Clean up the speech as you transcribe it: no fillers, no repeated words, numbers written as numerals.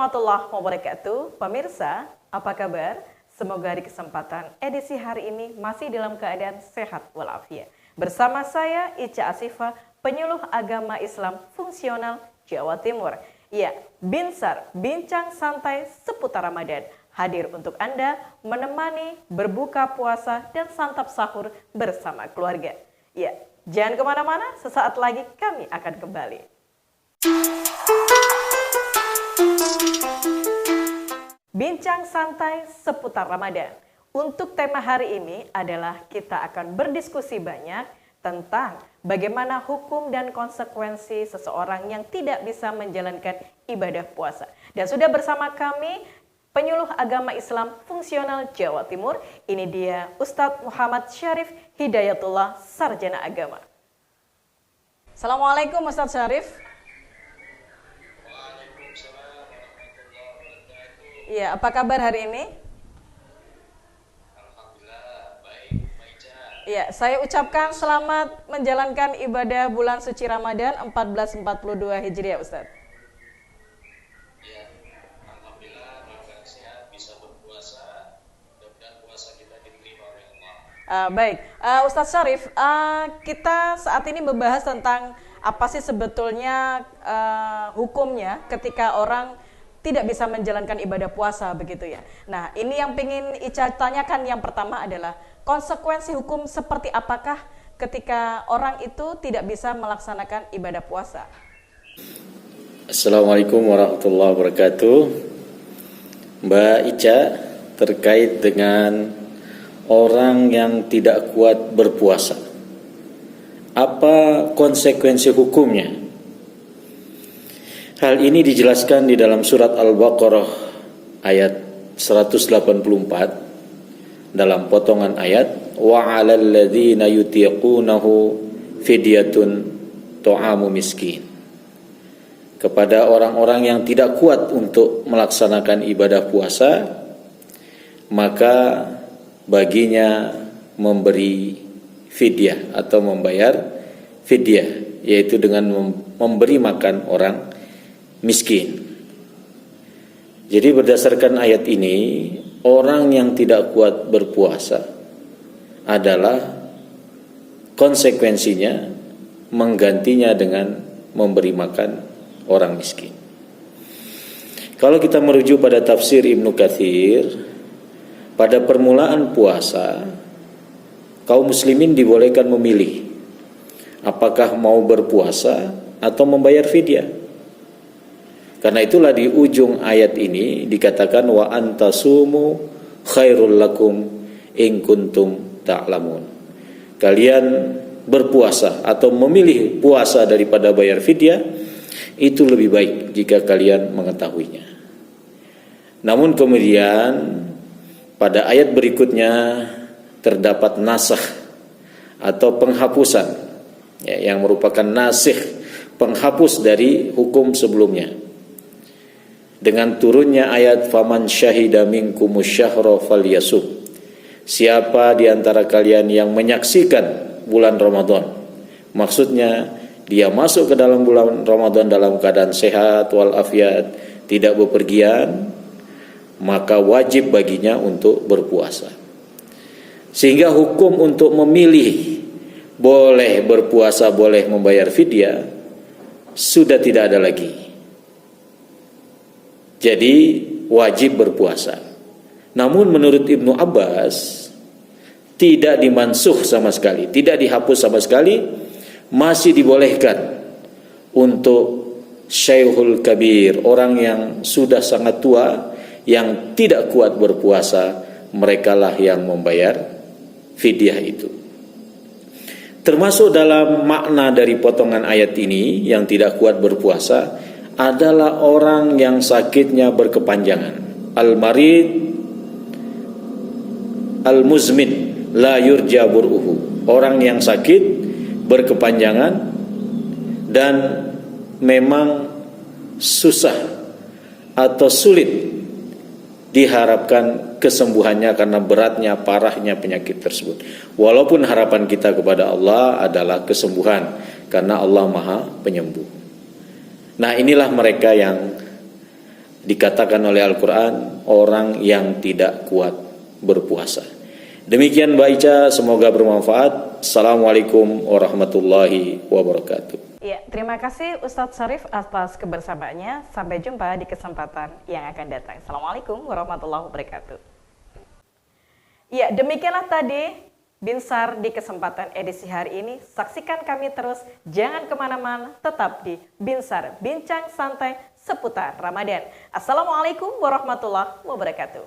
warahmatullahi wabarakatuh. Pemirsa, apa kabar? Semoga di kesempatan edisi hari ini masih dalam keadaan sehat walafiat. Bersama saya Ica Asifah, penyuluh agama Islam fungsional Jawa Timur. Ya, Binsar, bincang santai seputar Ramadan. Hadir untuk Anda menemani berbuka puasa dan santap sahur bersama keluarga. Ya, jangan kemana-mana, sesaat lagi kami akan kembali. Bincang santai seputar Ramadan. Untuk tema hari ini adalah kita akan berdiskusi banyak tentang bagaimana hukum dan konsekuensi seseorang yang tidak bisa menjalankan ibadah puasa. Dan sudah bersama kami penyuluh agama Islam fungsional Jawa Timur. Ini dia Ustadz Muhammad Syarif Hidayatullah, Sarjana Agama. Assalamualaikum Ustadz Syarif. Iya, apa kabar hari ini? Alhamdulillah, baik, Ica. Iya, saya ucapkan selamat menjalankan ibadah bulan suci Ramadan 1442 Hijriah, Ustaz. Ya, Alhamdulillah, mudah sehat, bisa berpuasa, dan puasa kita diterima oleh Allah. Baik, Ustadz Syarif, kita saat ini membahas tentang apa sih sebetulnya hukumnya ketika orang tidak bisa menjalankan ibadah puasa begitu ya. Nah, ini yang ingin Ica tanyakan yang pertama adalah konsekuensi hukum seperti apakah ketika orang itu tidak bisa melaksanakan ibadah puasa. Assalamualaikum warahmatullahi wabarakatuh. Mbak Ica, terkait dengan orang yang tidak kuat berpuasa, apa konsekuensi hukumnya? Hal ini dijelaskan di dalam surat Al-Baqarah ayat 184 dalam potongan ayat wa 'alal ladzina yutiqunahu fidyatun ta'amu miskin. Kepada orang-orang yang tidak kuat untuk melaksanakan ibadah puasa, maka baginya memberi fidyah atau membayar fidyah, yaitu dengan memberi makan orang miskin. Jadi berdasarkan ayat ini, orang yang tidak kuat berpuasa adalah konsekuensinya menggantinya dengan memberi makan orang miskin. Kalau kita merujuk pada tafsir Ibnu Katsir, pada permulaan puasa, kaum muslimin dibolehkan memilih apakah mau berpuasa atau membayar fidyah. Karena itulah di ujung ayat ini dikatakan wa antasumu khairul lakum in kuntum ta'lamun. Kalian berpuasa atau memilih puasa daripada bayar fidyah itu lebih baik jika kalian mengetahuinya. Namun kemudian pada ayat berikutnya terdapat nasakh atau penghapusan yang merupakan nasikh, penghapus dari hukum sebelumnya. Dengan turunnya ayat faman syahida minkumus syahra falyasum. Siapa di antara kalian yang menyaksikan bulan Ramadan, maksudnya dia masuk ke dalam bulan Ramadan dalam keadaan sehat walafiat, tidak bepergian, maka wajib baginya untuk berpuasa. Sehingga hukum untuk memilih boleh berpuasa, boleh membayar fidyah sudah tidak ada lagi. Jadi wajib berpuasa. Namun menurut Ibnu Abbas tidak dimansuh sama sekali, tidak dihapus sama sekali, masih dibolehkan untuk Syekhul Kabir, orang yang sudah sangat tua yang tidak kuat berpuasa, merekalah yang membayar fidyah itu. Termasuk dalam makna dari potongan ayat ini yang tidak kuat berpuasa adalah orang yang sakitnya berkepanjangan. Al-marid al-muzmin la yurja bur'uhu. Orang yang sakit berkepanjangan dan memang susah atau sulit diharapkan kesembuhannya karena beratnya, parahnya penyakit tersebut. Walaupun harapan kita kepada Allah adalah kesembuhan karena Allah Maha Penyembuh. Nah, inilah mereka yang dikatakan oleh Al-Quran orang yang tidak kuat berpuasa. Demikian Mbak Ica, semoga bermanfaat. Assalamualaikum warahmatullahi wabarakatuh. Ya, terima kasih Ustadz Syarif atas kebersamaannya. Sampai jumpa di kesempatan yang akan datang. Assalamualaikum warahmatullahi wabarakatuh. Ya, demikianlah tadi Binsar di kesempatan edisi hari ini. Saksikan kami terus, jangan kemana-mana, tetap di Binsar, bincang santai seputar Ramadan. Assalamualaikum warahmatullahi wabarakatuh.